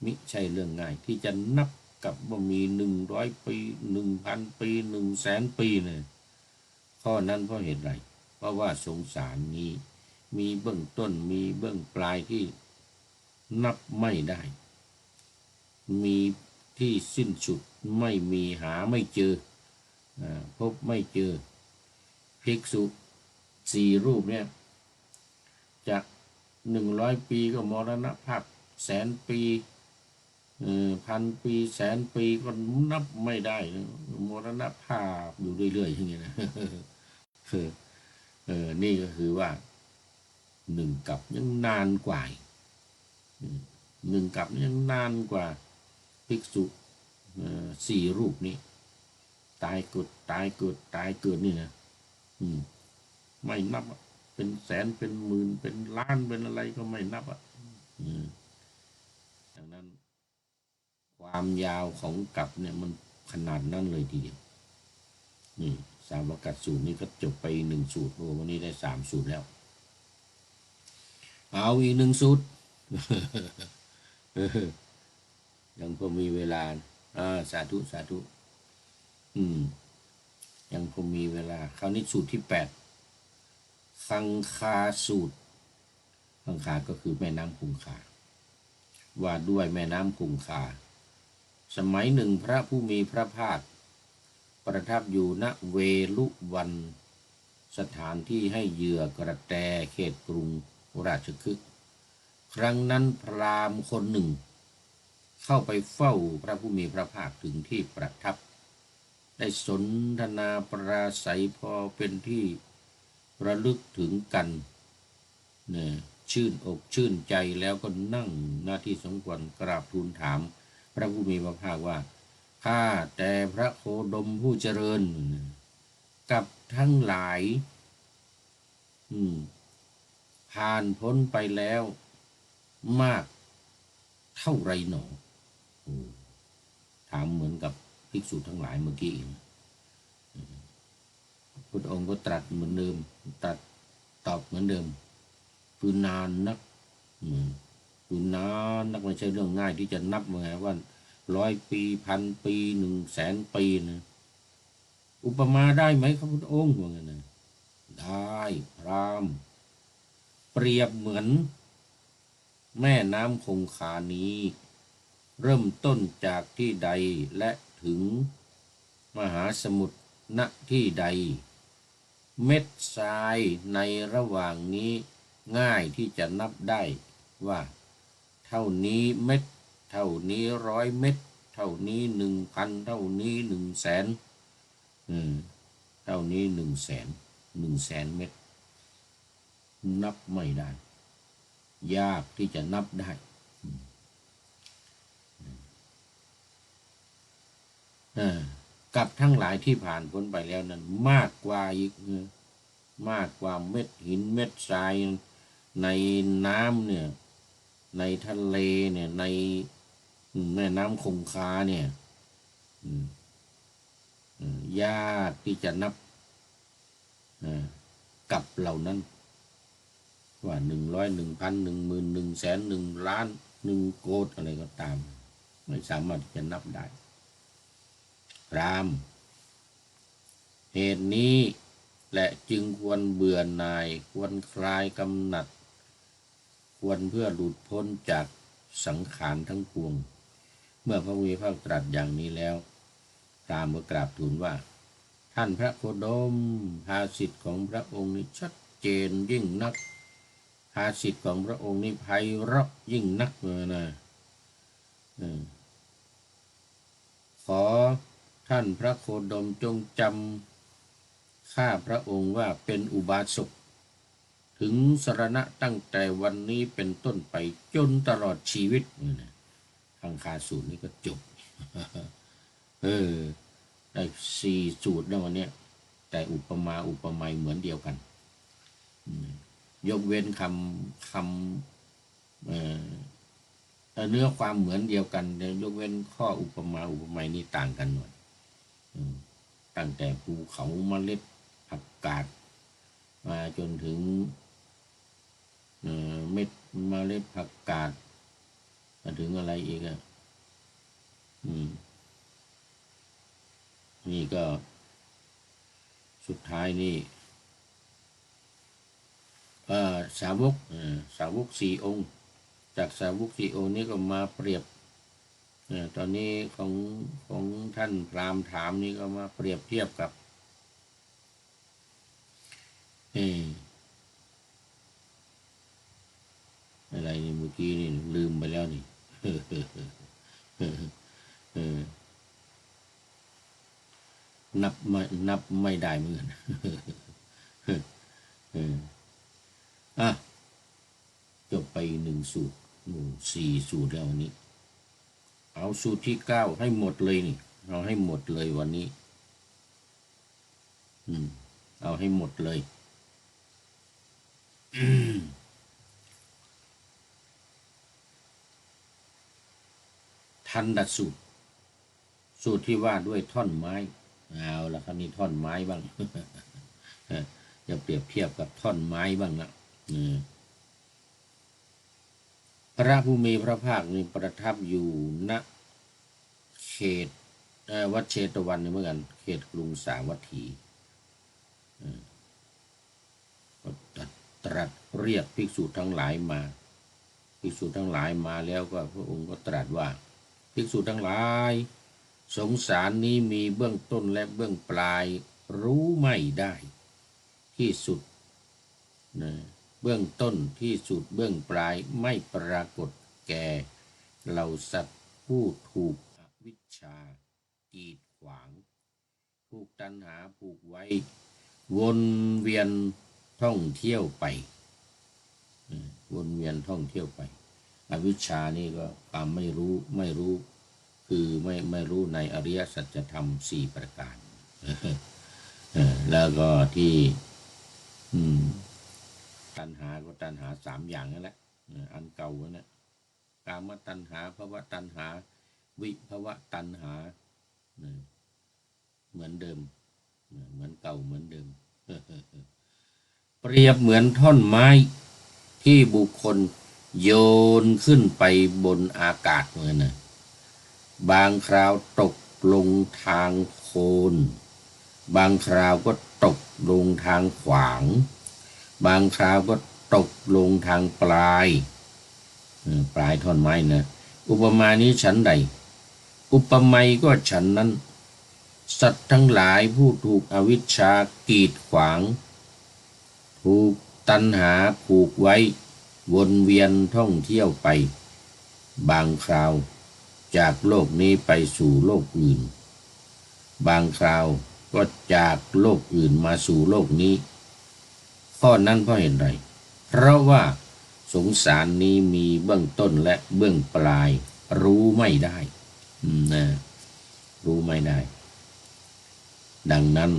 มิใช่เรื่องง่ายที่จะนับกับว่ามี100 ปี1,000 ปี100,000 ปีเนี่ยข้อนั้นเพราะเหตุไรเพราะว่าสงสารนี้มีเบื้องต้นมีเบื้องปลายที่นับไม่ได้มีที่สิ้นสุดไม่มีหาไม่เจอพบไม่เจอภิกษุ4 รูปเนี่ยจะ100 ปีก็มรณภาพ100,000 ปี1,000 ปี100,000 ปีก็นับไม่ได้มรณภาพอยู่เรื่อยๆอย่างเงี้ยนะนี่ก็คือว่า1 กับยังนานกว่า1 กับยังนานกว่าภิกษุ4 รูปนี้ตายเกิดนี่นะไม่นับเป็นแสนเป็นหมื่นเป็นล้านเป็นอะไรก็ไม่นับดังนั้นความยาวของกับเนี่ยมันขนาดนั้นเลยทีเดียวนี่สาวกัตสูตรนี้ก็จบไป1 สูตรวันนี้ได้3 สูตรแล้วเอาอีก1 สูตรยังพอมีเวลาสาธุยังพอมีเวลาคราวนี้สูตรที่8คังคาสูตรคังคาก็คือแม่น้ำคงคาว่าด้วยแม่น้ำคงคาสมัยหนึ่งพระผู้มีพระภาคประทับอยู่ณเวลุวันสถานที่ให้เหยื่อกระแตเขตกรุงราชคฤห์ครั้งนั้นพราหมณ์คนหนึ่งเข้าไปเฝ้าพระผู้มีพระภาคถึงที่ประทับได้สนทนาปราศัยพอเป็นที่ระลึกถึงกันเนี่ยชื่นอกชื่นใจแล้วก็นั่งหน้าที่สมควรกราบทูลถามพระผู้มีพระภาคว่าข้าแต่พระโคดมผู้เจริญกับทั้งหลายผ่านพ้นไปแล้วมากเท่าไรหนอถามเหมือนกับภิกษุทั้งหลายเมื่อกี้พระองค์ก็ตรัสเหมือนเดิมตอบเหมือนเดิมคือนานนักไม่ใช่เรื่องง่ายที่จะนับมาว่า100 ปี1,000 ปี100,000 ปีนะอุปมาได้ไหมครับพระองค์ว่างั้นนะได้พราหมณ์เปรียบเหมือนแม่น้ำคงคานี้เริ่มต้นจากที่ใดและ ถึงมหาสมุทรณที่ใดเม็ดทรายในระหว่างนี้ง่ายที่จะนับได้ว่าเท่านี้เม็ดเท่านี้100 เม็ดเท่านี้1,000เท่านี้100,000เท่านี้100,000 เม็ดนับไม่ได้ยากที่จะนับได้กับทั้งหลายที่ผ่านพ้นไปแล้วนั้นมากกว่าอีกมากกว่าเม็ดหินเม็ดทรายในน้ำเนี่ยในทะเลเนี่ยในแม่น้ำคงคาเนี่ยยากที่จะนับกับเหล่านั้นว่า100 1,000 10,000 100,000 1,000,000 1 โกฏอะไรก็ตามไม่สามารถจะนับได้พราหมณ์เหตุนี้และจึงควรเบื่อหน่ายควรคลายกำหนัดควรเพื่อหลุดพ้นจากสังขารทั้งปวงเมื่อพระผู้มีพระภาคตรัสอย่างนี้แล้วพราหมณ์ก็กราบทูลว่าท่านพระโคดมภาษิตของพระองค์นี้ชัดเจนยิ่งนักภาษิตของพระองค์นี้ไพเราะยิ่งนักเลยนะขอท่านพระโคดมจงจำข้าพระองค์ว่าเป็นอุบาสกถึงสรณะตั้งแต่วันนี้เป็นต้นไปจนตลอดชีวิตทางคาสูตรนี้ก็จบได้4 สูตรแล้ววันนี้แต่อุปมาอุปไมยเหมือนเดียวกันยกเว้นคำเนื้อความเหมือนเดียวกันแต่ยกเว้นข้ออุปมาอุปไมยนี่ต่างกันหน่อยตั้งแต่ภูเขาเมล็ดผักกาดมาจนถึงเม็ดเมล็ดผักกาดมาถึงอะไรอีกนี่ก็สุดท้ายนี่สาวก4 องค์จากสาวก4 องค์นี้ก็มาเปรียบตอนนี้ของท่านพราหมณ์ถามนี่ก็มาเปรียบเทียบกับอะไรนี่เมื่อกี้นี่ลืมไปแล้วนี่นับไม่ได้เหมือนจบไป1 สูตร4 สูตรแล้ววันนี้เอาสูตรที่9ให้หมดเลยนี่เอาให้หมดเลยวันนี้เอาให้หมดเลยทันดสูตรที่ว่าด้วยท่อนไม้เอาละครับนี่ท่อนไม้บ้างจะเปรียบเทียบกับท่อนไม้บ้างนะพระผู้มีพระภาคนี่ประทับอยู่ณเขตวัดเชตวันเหมือนกันเขตกรุงสาวัตถีตรัสเรียกภิกษุทั้งหลายมาภิกษุทั้งหลายมาแล้วก็พระองค์ก็ตรัสว่าภิกษุทั้งหลายสงสารนี้มีเบื้องต้นและเบื้องปลายรู้ไม่ได้ที่สุดเบื้องต้นที่สุดเบื้องปลายไม่ปรากฏแก่เหล่าสัตว์ผู้ถูกอวิชชากีดขวางถูกตัณหาผูกไว้วนเวียนท่องเที่ยวไปวนเวียนท่องเที่ยวไปอวิชชานี่ก็ความไม่รู้คือไม่รู้ในอริยสัจธรรม4 ประการแล้วก็ที่ตัณหาก็ตัณหา3 อย่างนั่นแหละอันเก่านะกามตัณหาภวตัณหาวิภวตัณหาเหมือนเดิมเหมือนเก่าเหมือนเดิมเปรียบเหมือนท่อนไม้ที่บุคคลโยนขึ้นไปบนอากาศเหมือนนะบางคราวตกลงทางโคนบางคราวก็ตกลงทางขวางบางคราวก็ตกลงทางปลายท่อนไม้นะอุปมานี้ฉันใด อุปไมยก็ฉันนั้น สัตว์ทั้งหลายผู้ถูกอวิชชากีดขวางถูกตัณหาผูกไว้วนเวียนท่องเที่ยวไปบางคราวจากโลกนี้ไปสู่โลกอื่นบางคราวก็จากโลกอื่นมาสู่โลกนี้ข้อนั้นเพราะเหตุใดเพราะว่าสงสารนี้มีเบื้องต้นและเบื้องปลายรู้ไม่ได้นะรู้ไม่ได้ดังนั้น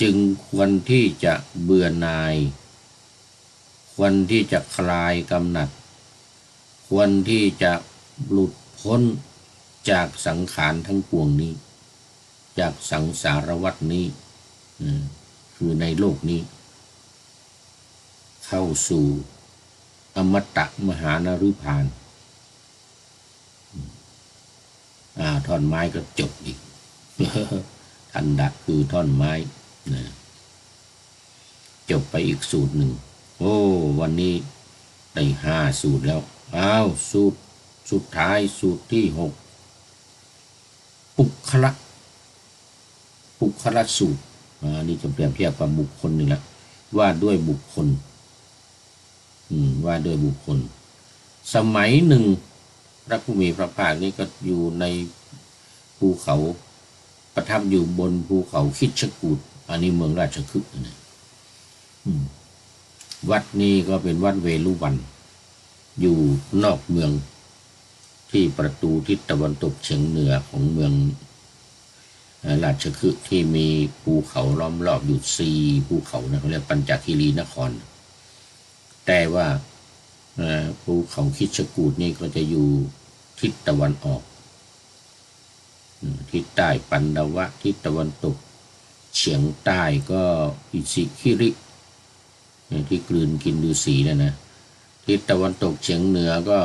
จึงควรที่จะเบื่อหน่ายควรที่จะคลายกำหนัดควรที่จะหลุดพ้นจากสังขารทั้งปวงนี้จากสังสารวัฏนี้คือในโลกนี้เข้าสู่อมตะมหานฤพานท่อนไม้ก็จบอีก ทันดะคือท่อนไม้นะจบไปอีกสูตรหนึ่งโอ้วันนี้ได้5 สูตรแล้วสูตรสุดท้ายสูตรที่6ปุคละสูตรนี่จะเปรียบเทียบกับบุคคลนี่แหละว่าด้วยบุคคลว่าด้วยบุคคลสมัยหนึ่งพระผู้มีพระภาคนี้ก็อยู่ในภูเขาประทับอยู่บนภูเขาคิชกูฏอันนี้เมืองราชคฤห์นะวัดนี้ก็เป็นวัดเวฬุวันอยู่นอกเมืองที่ประตูทิศตะวันตกเฉียงเหนือของเมืองราชคฤห์ที่มีภูเขาล้อมรอบอยู่4 ภูเขานะเขาเรียกปัญจคีรีนครแต่ว่าภูเขาคิชกูฏนี่ก็จะอยู่ทิศตะวันออกทิศใต้ปันดวะทิศตะวันตกเฉียงใต้ก็อิสิคิริที่กลืนกินฤาษีนะทิศตะวันตกเฉียงเหนือก็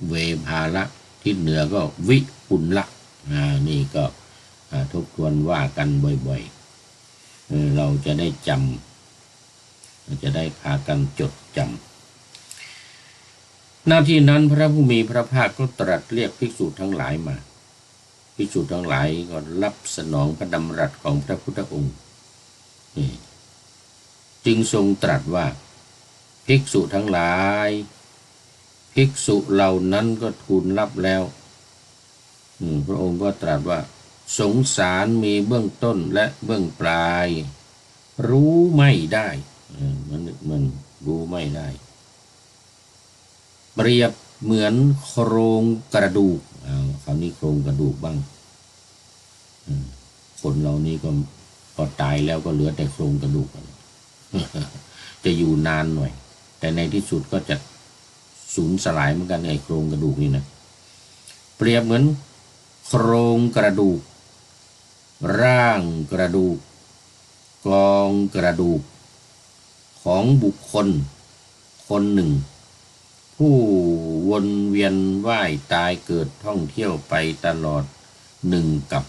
เวภาละทิศเหนือก็วิปุลละนี่ก็ทบทวนว่ากันบ่อยๆเราจะได้จำเราจะได้พากันจดจำหน้าที่นั้นพระผู้มีพระภาคก็ตรัสเรียกภิกษุทั้งหลายมาภิกษุทั้งหลายก็รับสนองพระดำรัสของพระพุทธองค์จึงทรงตรัสว่าภิกษุทั้งหลายภิกษุเหล่านั้นก็ทูลรับแล้วพระองค์ก็ตรัสว่าสงสารมีเบื้องต้นและเบื้องปลายรู้ไม่ได้มันรู้ไม่ได้เปรียบเหมือนโครงกระดูกคราวนี้โครงกระดูกบ้างคนเรานี้ก็พอตายแล้วก็เหลือแต่โครงกระดูก จะอยู่นานหน่อยแต่ในที่สุดก็จะสูญสลายเหมือนกันไอ้โครงกระดูกนี่นะเปรียบเหมือนโครงกระดูกร่างกระดูกกองกระดูกของบุคคลคนหนึ่งผู้วนเวียนว่ายตายเกิดท่องเที่ยวไปตลอด1 กับ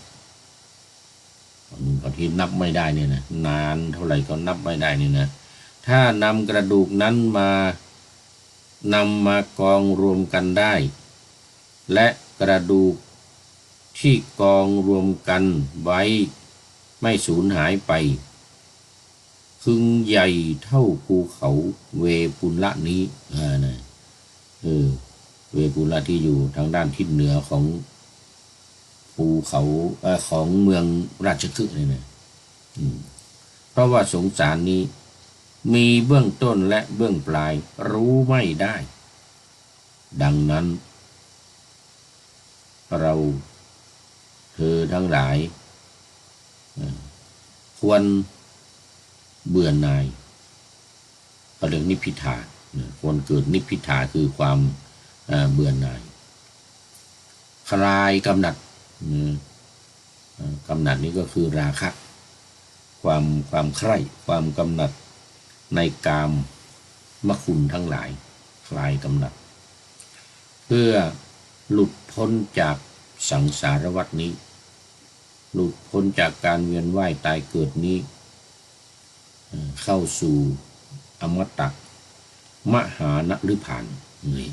ที่นับไม่ได้เนี่ยนะนานเท่าไหร่ก็นับไม่ได้เนี่ยนะถ้านำกระดูกนั้นนำมากองรวมกันได้และกระดูกที่กองรวมกันไว้ไม่สูญหายไปพึงใหญ่เท่าภูเขาเวปุลละนี้นะเวปุลละที่อยู่ทางด้านทิศเหนือของภูเขาของเมืองราชคฤห์นี่นะเพราะว่าสงสารนี้มีเบื้องต้นและเบื้องปลายรู้ไม่ได้ดังนั้นเราเธอทั้งหลายควรเบื่อหน่ายเขาเรียกนิพพิทาควรเกิดนิพพิทาคือความเบื่อหน่ายคลายกำหนัดนี้ก็คือราคะความใคร่ความกำหนัดในกามมคุณทั้งหลายคลายกำหนัดเพื่อหลุดพ้นจากสังสารวัฏนี้หลุดพ้นจากการเวียนว่ายตายเกิดนี้เข้าสู่อมตะมหานฤพานนี่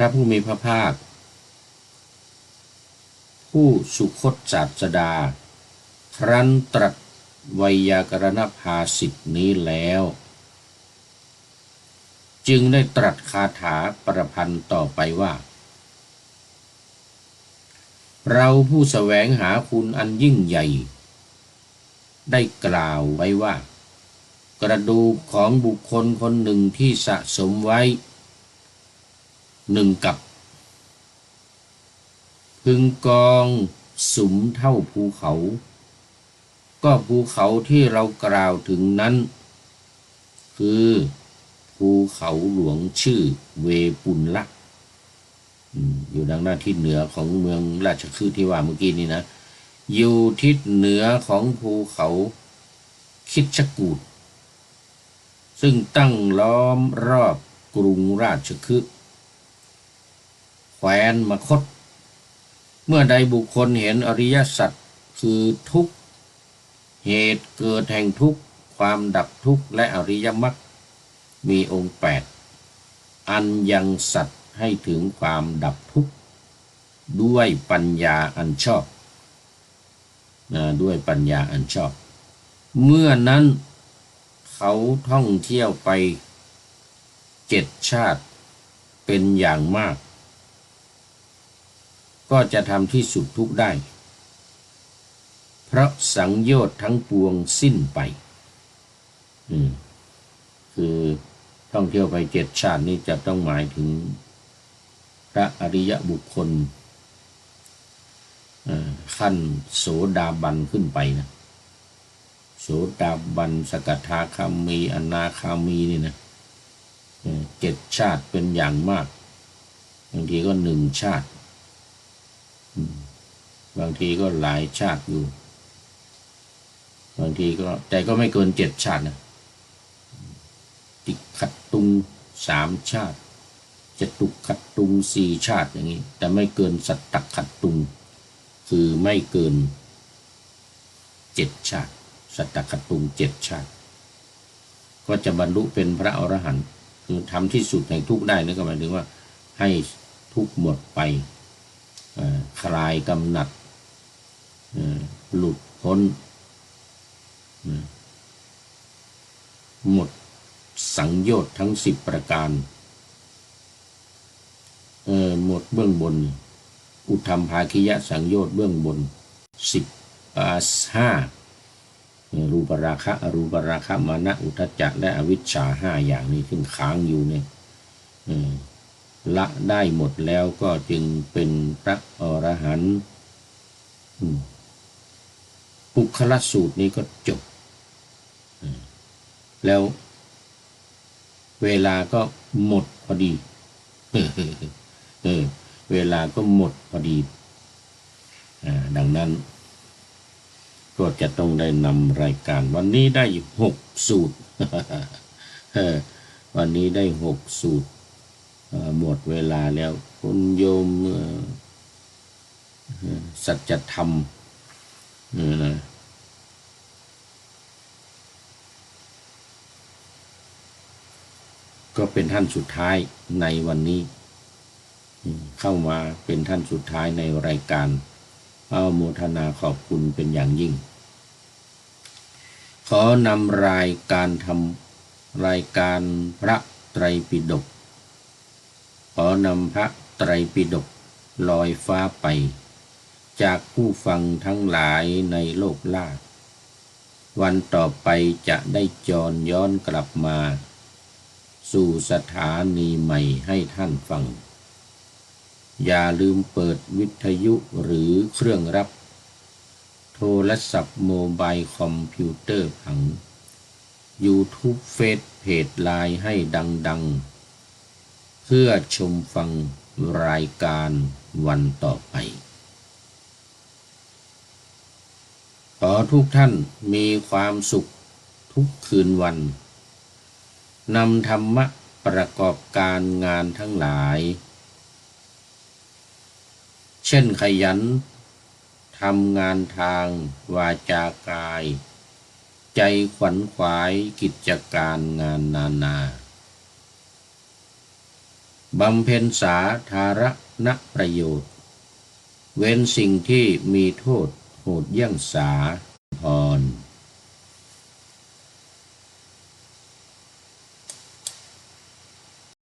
พระผู้มีพระภาคผู้สุคตศาสดาครั้นตรัสไวยากรณภาสิทธินี้แล้วจึงได้ตรัสคาถาประพันธ์ต่อไปว่าเราผู้แสวงหาคุณอันยิ่งใหญ่ได้กล่าวไว้ว่ากระดูกของบุคคลคนหนึ่งที่สะสมไว้1 กับพึงกองสุมเท่าภูเขาก็ภูเขาที่เรากล่าวถึงนั้นคือภูเขาหลวงชื่อเวปุลละอยู่ทางด้านทิศเหนือของเมืองราชคฤห์ที่ว่าเมื่อกี้นี้นะอยู่ทิศเหนือของภูเขาคิชกูฏซึ่งตั้งล้อมรอบกรุงราชคฤห์แคว้นมคธเมื่อใดบุคคลเห็นอริยสัจคือทุกข์เหตุเกิดแห่งทุกข์ความดับทุกข์และอริยมรรคมีองค์8อันยังสัตว์ให้ถึงความดับทุกข์ด้วยปัญญาอันชอบด้วยปัญญาอันชอบเมื่อนั้นเขาท่องเที่ยวไป7 ชาติเป็นอย่างมากก็จะทำที่สุดทุกข์ได้เพราะสังโยชน์ทั้งปวงสิ้นไปคือท่องเที่ยวไป7 ชาตินี้จะต้องหมายถึงพระอริยบุคคลขั้นโสดาบันขึ้นไปนะโสดาบันสกทาคามีอนาคามีนี่นะ7 ชาติเป็นอย่างมากบางทีก็1 ชาติบางทีก็หลายชาติอยู่บางทีก็แต่ก็ไม่เกิน7 ชาตินะติขัดตุง3 ชาติจตุขัดตุง4 ชาติอย่างนี้แต่ไม่เกินสัตตขัดตุงคือไม่เกิน7 ชาติสัตตขัดตุง7 ชาติก็จะบรรลุเป็นพระอรหันต์คือทำที่สุดแห่งทุกข์ได้นั่นก็หมายถึงว่าให้ทุกข์หมดไปคลายกำหนัดหลุดพ้นหมดสังโยชน์ทั้ง10 ประการหมดเบื้องบนอุทธัมภาคิยสังโยชน์เบื้องบน5รูปราคะอรูปราคะมานะอุทธัจจะและอวิชชา5 อย่างนี้ซึ่งค้างอยู่เนี่ยละได้หมดแล้วก็จึงเป็นพระอรหันต์ปุคละสูตรนี้ก็จบแล้วเวลาก็หมดพอดีเวลาก็หมดพอดีดังนั้นก็จะต้องได้นำรายการวันนี้ได้6 สูตรวันนี้ได้6 สูตรหมดเวลาแล้วคุณโยมสัจธรรมนะก็เป็นท่านสุดท้ายในวันนี้เข้ามาเป็นท่านสุดท้ายในรายการอนุโมทนาขอบคุณเป็นอย่างยิ่งขอนำรายการพระไตรปิฎกขอนำพระไตรปิฎกลอยฟ้าไปจากผู้ฟังทั้งหลายในโลกล่าวันต่อไปจะได้จรย้อนกลับมาสู่สถานีใหม่ให้ท่านฟังอย่าลืมเปิดวิทยุหรือเครื่องรับโทรศัพท์โมบายคอมพิวเตอร์ผัง YouTube เฟซเพจไลน์ให้ดังๆเพื่อชมฟังรายการวันต่อไปขอทุกท่านมีความสุขทุกคืนวันนำธรรมะประกอบการงานทั้งหลายเช่นขยันทำงานทางวาจากายใจขวัญขวายกิจการงานนานา บำเพ็ญสาธารณประโยชน์เว้นสิ่งที่มีโทษโหดเยี่ยงสาพร